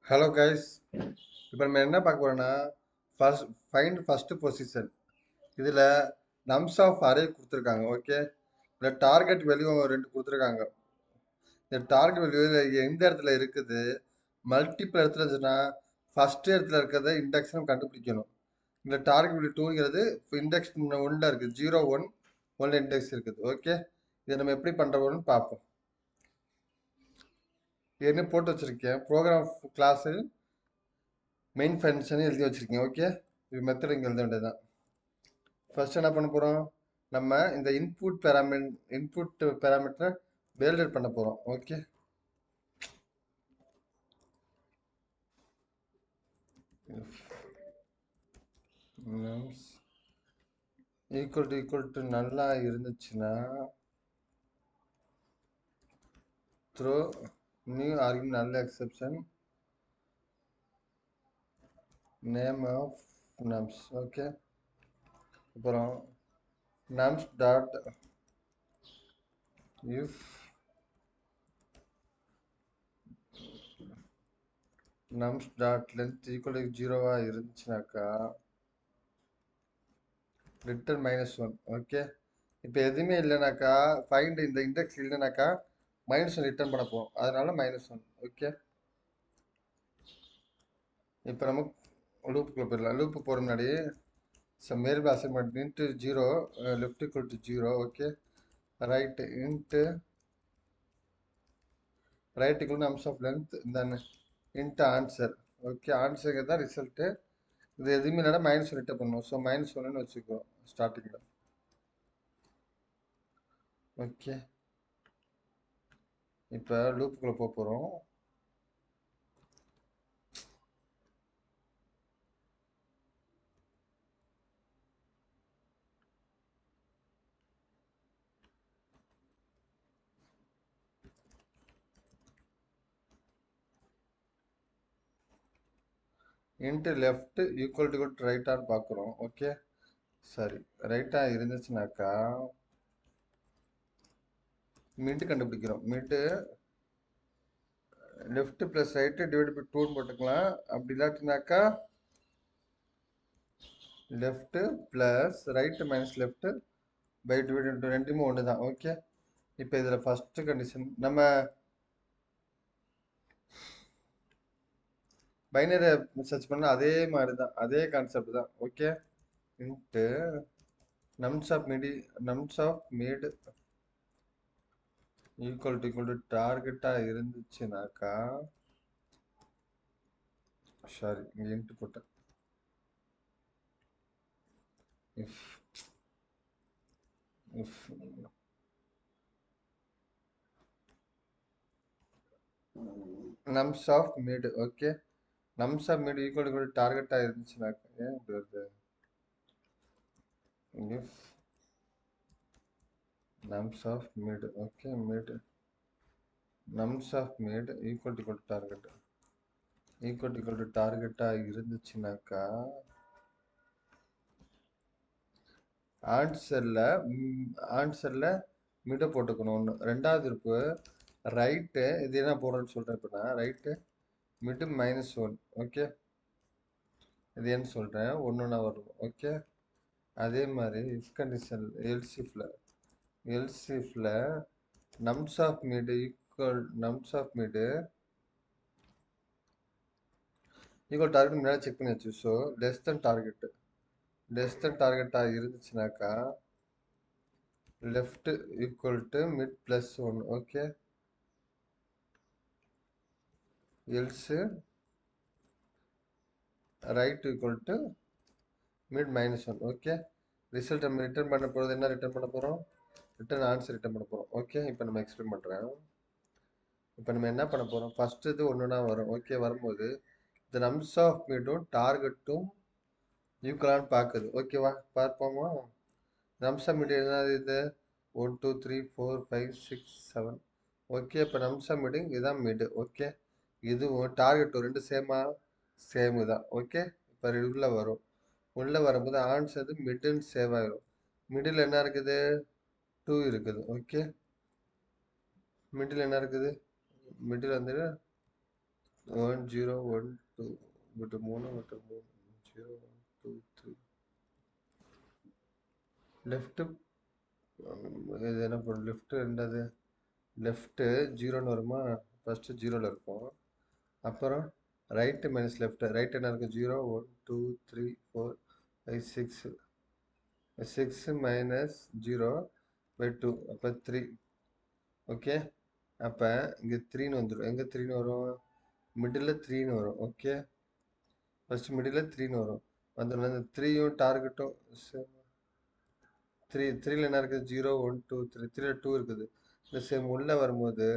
Hello guys. இப்போ நம்ம என்ன பார்க்க போறோம்னா ஃபைண்ட் ஃபர்ஸ்ட் பொசிஷன். இதில் நம்ஸ் ஆஃப் அரே கொடுத்துருக்காங்க. ஓகே, இதில் டார்கெட் வேல்யூ ரெண்டு கொடுத்துருக்காங்க. இந்த டார்கெட் வேல்யூ எந்த இடத்துல இருக்குது, மல்டிபிள் இடத்துல இருந்துச்சுன்னா ஃபர்ஸ்ட் இடத்துல இருக்கிறத இண்டெக்ஸ் நம்ம கண்டுபிடிக்கணும். இந்த டார்கெட் வேல்யூ டூங்கிறது இண்டெக்ஸ் ஒன்ல இருக்குது, 0 1 ஒன்ல இண்டெக்ஸ் இருக்குது. ஓகே, இதை நம்ம எப்படி பண்ணுறோம்னு பார்ப்போம். ஏற்கனவே போட்டு வச்சிருக்கேன் ப்ரோக்ராம் கிளாஸு மெயின் ஃபங்க்ஷன் எழுதி வச்சிருக்கீங்க. ஓகே, இது மெத்தட் இங்கே எழுத வேண்டியதுதான். ஃபர்ஸ்ட் என்ன பண்ண போறோம், நம்ம இந்த இன்புட் பேராமீட்டரை வேலிடேட் பண்ண போறோம். ஓகே, ஈக்குவல் டு நல்லா இருந்துச்சுன்னா த்ரோ நியூ ஆர்குமெண்ட் நல்ல exception name of nums. Okay, அப்புறம் nums dot if nums dot length equal to 0வா இருந்துச்சுனாக்கா ரிட்டர்ன் -1. ஓகே, இப்போ எதுவுமே இல்லைனாக்கா ஃபைண்ட் இந்த இண்டெக்ஸ் இல்லைனாக்கா -1 ரிட்டர்ன் பண்ண போகும், அதனால -1. ஓகே, இப்போ நம்ம லூப்புக்குள்ள போயிடலாம். லூப்பு போகிற முன்னாடி sum variable assignment int 0 left equal to 0. Okay, right equal nums of length then int answer. Okay, ஆன்சருக்கு தான் ரிசல்ட்டு. இது எதுவுமே இல்லைனா -1 ரிட்டர்ன் பண்ணுவோம். ஸோ -1ன்னு வச்சுக்கிறோம் ஸ்டார்டிங்கில். ஓகே, இப்போ லூப்புக்குள்ளே போக போகிறோம். இன்ட்டு லெஃப்ட் ஈக்குவல் டு ரைட்டான்னு பார்க்குறோம். ஓகே, சரி, ரைட்டாக இருந்துச்சுனாக்கா மிட் கண்டுபிடிக்கிறோம். Mid left plus right divide by 2ன்னு போட்டுக்கலாம். அப்படி இல்லாட்டினாக்கா left plus right minus left by divide ரெண்டுமே ஒன்று தான். ஓகே, இப்போ இதில் ஃபஸ்ட்டு கண்டிஷன் நம்ம பைனரி சர்ச் பண்ண அதே மாதிரி தான், அதே கான்செப்ட் தான். Okay, int nums of mid equal to டார்கெட்டாக இருந்துச்சுனாக்கா, சாரி இங்கே இன்ட்டு போட்டேன். if nums of mid. ஓகே, nums of mid equal to டார்கெட்டாக இருந்துச்சுனாக்கா, ஏன் இப்படி வருது, if nums of mid. Okay, mid nums of mid equal to டார்கெட்டாக இருந்துச்சுனாக்கா ஆன்சரில் மிட்டை போட்டுக்கணும். ஒன்று. ரெண்டாவது இருப்பு ரைட்டு, இது என்ன போடுறேன்னு சொல்கிறேன். இப்போ நான் ரைட்டு மிட்டு -1. ஓகே, இது என்ன சொல்கிறேன், ஒன்றுனா வரும். ஓகே, அதே மாதிரி இஃப் கண்டிஷன் எல்சிஃபில் nums of mid equal target முன்னாடி செக் பண்ணி வச்சு. ஸோ லெஸ் தென் டார்கெட்டாக இருந்துச்சுனாக்கா left equal to mid +1. Okay, else right equal to mid -1. Okay, result நம்ம ரிட்டர்ன் பண்ண போகிறது என்ன ரிட்டர்ன் பண்ண போகிறோம், ரிட்டர்ன் ஆன்சர் ரிட்டர்ன் பண்ண போகிறோம். ஓகே, இப்போ நம்ம எக்ஸ்பிளைன் பண்ணுறேன். இப்போ நம்ம என்ன பண்ண போகிறோம், ஃபஸ்ட்டு இது ஒன்றுனா வரும். ஓகே, வரும்போது இந்த நம்ஸ் ஆஃப் மீடும் டார்கெட்டும் ஈக்குவலான்னு பார்க்குது. ஓகேவா, பார்ப்போமா. நம்ஸ் ஆஃப் மீடு என்னது, இது 1 2 3 4 5 6 7. ஓகே, இப்போ நம்ஸ் ஆஃப் மீடிங் இதுதான் மிடு. ஓகே, இதுவும் டார்கெட்டும் ரெண்டு சேமு தான். ஓகே, இப்போ உள்ளே வரும்போது ஆன்சர் மிட்டுன்னு சேவ் ஆகிடும். மிடில் என்ன இருக்குது, 2 இருக்குது. ஓகே, மிடில் என்ன இருக்குது, மிடில் வந்து 1 0 1 2 விட்டு 3 விட்டு 3 0 1 2 3 லெஃப்ட் இது என்ன பண்ணும் லெஃப்ட் என்னது லெஃப்ட்டு ஜீரோன்னு வருமா ஃபஸ்ட்டு ஜீரோவில் இருக்கும் அப்புறம் ரைட்டு மைனஸ் லெஃப்ட் ரைட் என்ன இருக்கும் 0 1 2 3 4 5 6 6 மைனஸ் 0 பை 2 அப்போ 3 ஓகே அப்போ இங்கே 3ன்னு வந்துடும் எங்கே 3ன்னு வரும் மிடில் 3ன்னு வரும் ஓகே ஃபஸ்ட்டு மிடில் 3ன்னு வரும் வந்துடும் இந்த 3யும் டார்கெட்டும் 3ல என்ன இருக்குது 0 1 2 3 3ல 2 இருக்குது இந்த சேம் உள்ளே வரும்போது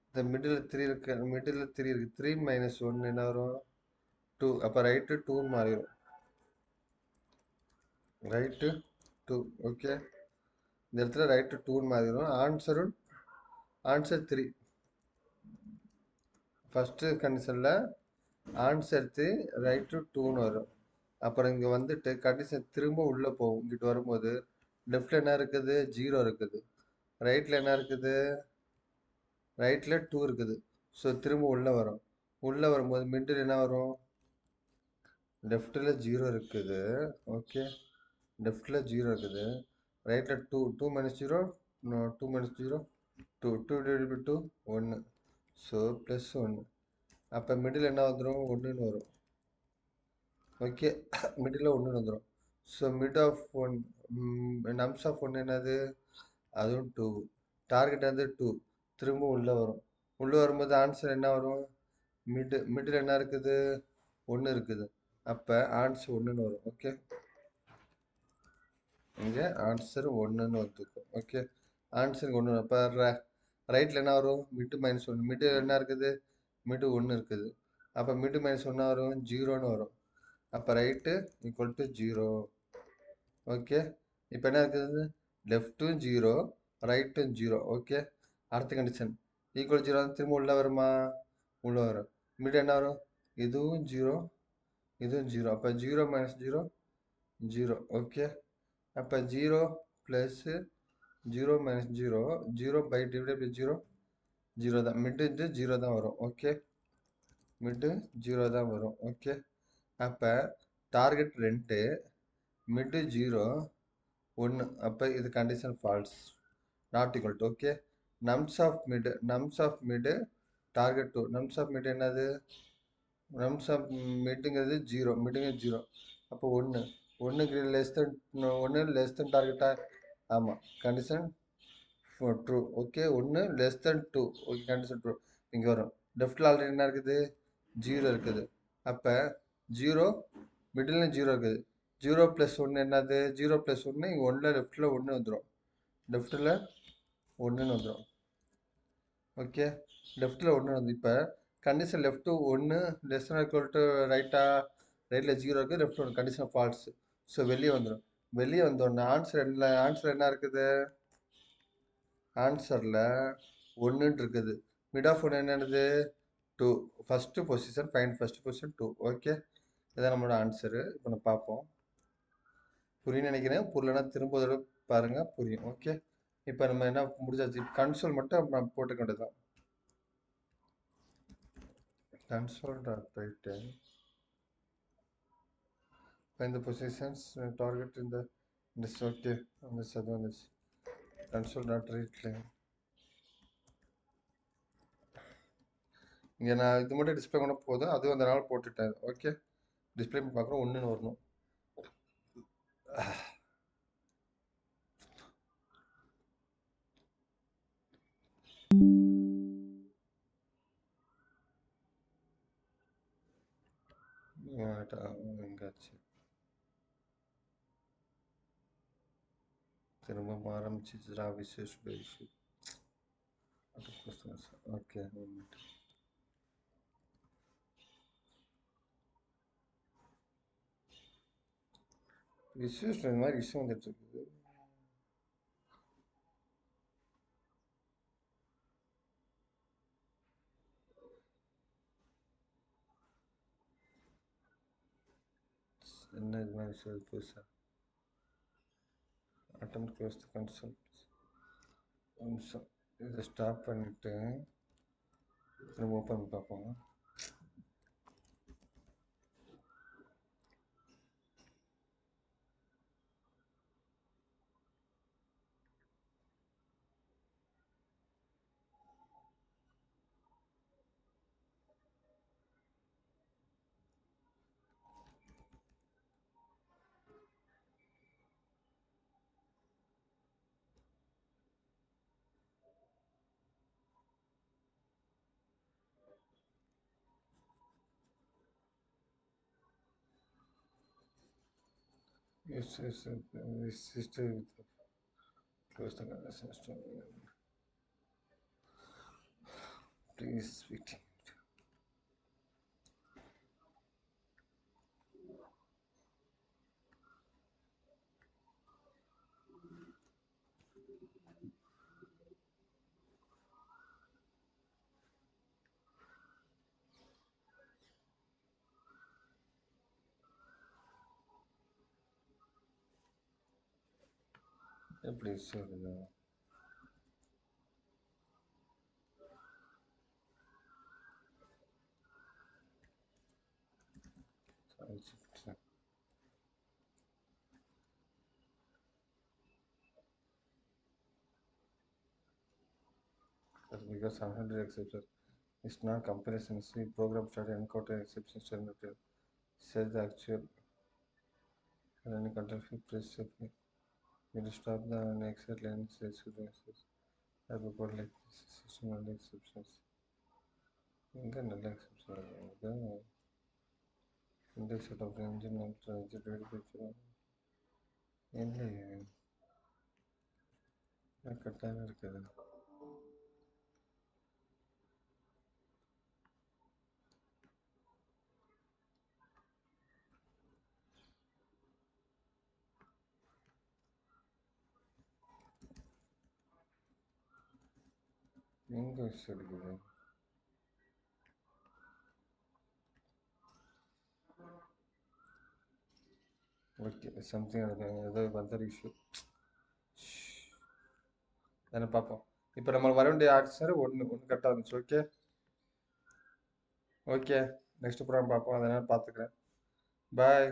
இந்த மிடில் 3 இருக்கு மிடில் 3 இருக்குது 3 மைனஸ் 1 என்ன வரும் 2 அப்போ ரைட்டு 2 மாறிடும் ரைட்டு 2 ஓகே இந்த இடத்துல ரைட்டு 2 மாறிடும் ஆன்சர் 3 ஃபஸ்ட்டு கண்டிஷனில் ஆன்சர் 3 ரைட்டு 2ன்னு வரும் அப்புறம் இங்கே வந்துட்டு கண்டிஷன் திரும்ப உள்ளே போகும் இங்கிட்டு வரும்போது லெஃப்டில் என்ன இருக்குது 0 இருக்குது ரைட்டில் என்ன இருக்குது ரைட்டில் 2 இருக்குது ஸோ திரும்ப உள்ளே வரும் உள்ளே வரும்போது மிடில் என்ன வரும் லெஃப்டில் 0 இருக்குது ஓகே லெஃப்டில் 0 இருக்குது ரைட்டில் 2 2 minus 0 2 minus 0 2 2 divide by 2 1 so plus 1 அப்போ மிடில் என்ன வந்துடும் 1ன்னு வரும் ஓகே மிடில் 1ன்னு வந்துடும் so mid of 1 nums of 1 என்னது அதுவும் 2 டார்கெட் வந்து 2 திரும்ப உள்ளே வரும் உள்ளே வரும்போது ஆன்சர் என்ன வரும் மிடில் என்ன இருக்குது 1 இருக்குது அப்போ ஆன்சர் 1ன்னு வரும் ஓகே இங்கே ஆன்சர் 1ன்னு வந்துருக்கும் ஓகே ஆன்சர் 1 அப்போ ரைட்டில் என்ன வரும் மிட்டு மைனஸ் 1 மிட்டு என்ன இருக்குது மிட்டு 1 இருக்குது அப்போ மிட்டு மைனஸ் 1 வரும் 0ன்னு வரும் அப்போ ரைட்டு ஈக்குவல் டு 0 ஓகே இப்போ என்ன இருக்குது லெஃப்ட்டும் 0 ரைட்டும் 0 ஓகே அடுத்த கண்டிஷன் ஈக்குவல் 0 திரும்ப உள்ளே வருமா உள்ளே வரும் மிட்டு என்ன வரும் இதுவும் 0 இதுவும் 0 அப்போ 0 மைனஸ் 0 0 ஓகே அப்போ 0 plus 0 minus 0 0 by divide by 0 0 தான் மிட்டு 0 தான் வரும் ஓகே மிட்டு 0 தான் வரும் ஓகே அப்போ டார்கெட் 2 மிட்டு 0 1 அப்போ இது condition false not equal to okay nums of mid target 2 nums of mid என்னது நம்ஸ் ஆஃப் மிட்டுங்கிறது 0 மிட்டுங்கிறது 0 அப்போ 1 ஒன்றுக்கு லெஸ் தென் 1 லெஸ் தென் டார்கெட்டாக ஆமாம் condition true okay 1 less than 2 okay condition true இங்கே வரும் லெஃப்டில் ஆல்ரெடி என்ன இருக்குது 0 இருக்குது அப்போ 0 மிடில் 0 இருக்குது 0 ப்ளஸ் 1 என்னது 0 ப்ளஸ் 1 இங்கே 1 லெஃப்டில் 1 வந்துடும் லெஃப்டில் 1ன்னு வந்துடும் ஓகே லெஃப்டில் 1 வந்து இப்போ condition left 1 less then equal to ரைட்டில் 0 இருக்குது லெஃப்ட் 1 கண்டிஷன் ஃபால்ஸ் ஸோ வெளியே வந்துடும் வெளியே வந்தோடனே ஆன்சர் என்ன இருக்குது ஆன்சரில் 1 இருக்குது மிட் ஆஃப் 1 என்னது 2 first position first position 2 okay இதான் நம்மளோட ஆன்சரு இப்போ நம்ம பார்ப்போம் புரியும்னு நினைக்கிறேன் புரியலன்னா திரும்ப தடவை பாருங்கள் புரியும் ஓகே இப்போ நம்ம என்ன முடிஞ்சாச்சு கன்சோல் மட்டும் நம்ம போட்டுக்க வேண்டியதுதான் console dot write find the positions target in the this okay on this other one is console dot write இங்கே நான் இது மட்டும் டிஸ்பிளே பண்ண போதும் அதுவும் அந்த நாள் போட்டுட்டேன் ஓகே டிஸ்பிளே பார்க்குறோம் ஒன்றுன்னு வரணும் எங்காச்சு திரும்ப ஆரம்பிச்சிச்சுரா விசேஷ் பேசு ஓகே விசேஷ் இந்த மாதிரி விஷயம் வந்துட்டு இருக்குது என்ன இது மாதிரி விஷயம் புதுசா attempt close the console நிமிஷம் இதை ஸ்டாப் பண்ணிட்டு திரும்ப ஓப்பன் பண்ணி பார்ப்போம். Yes, this system close the system. Please wait. Please save the because 100 exceptions. It's not comparison. See, program started encounter exceptions to set the actual running control press safely. Will stop the next line says I report like this system and exceptions. இங்க நல்ல exception இருக்கு. இந்த set of engine and transit picture இல்லையே கரெக்டாக இருக்குது. எங்கே விஷயம் இருக்குது? ஓகே சம்திங் ஏதோ வந்த இஷ்யூ தானே பார்ப்போம். இப்போ நம்மளுக்கு வர வேண்டிய ஆன்சர் ஒன்று கரெக்டாக வந்துச்சு. ஓகே ஓகே நெக்ஸ்ட் ப்ரோக்ராம் பார்ப்போம். அதனால் பார்த்துக்கிறேன். பாய்.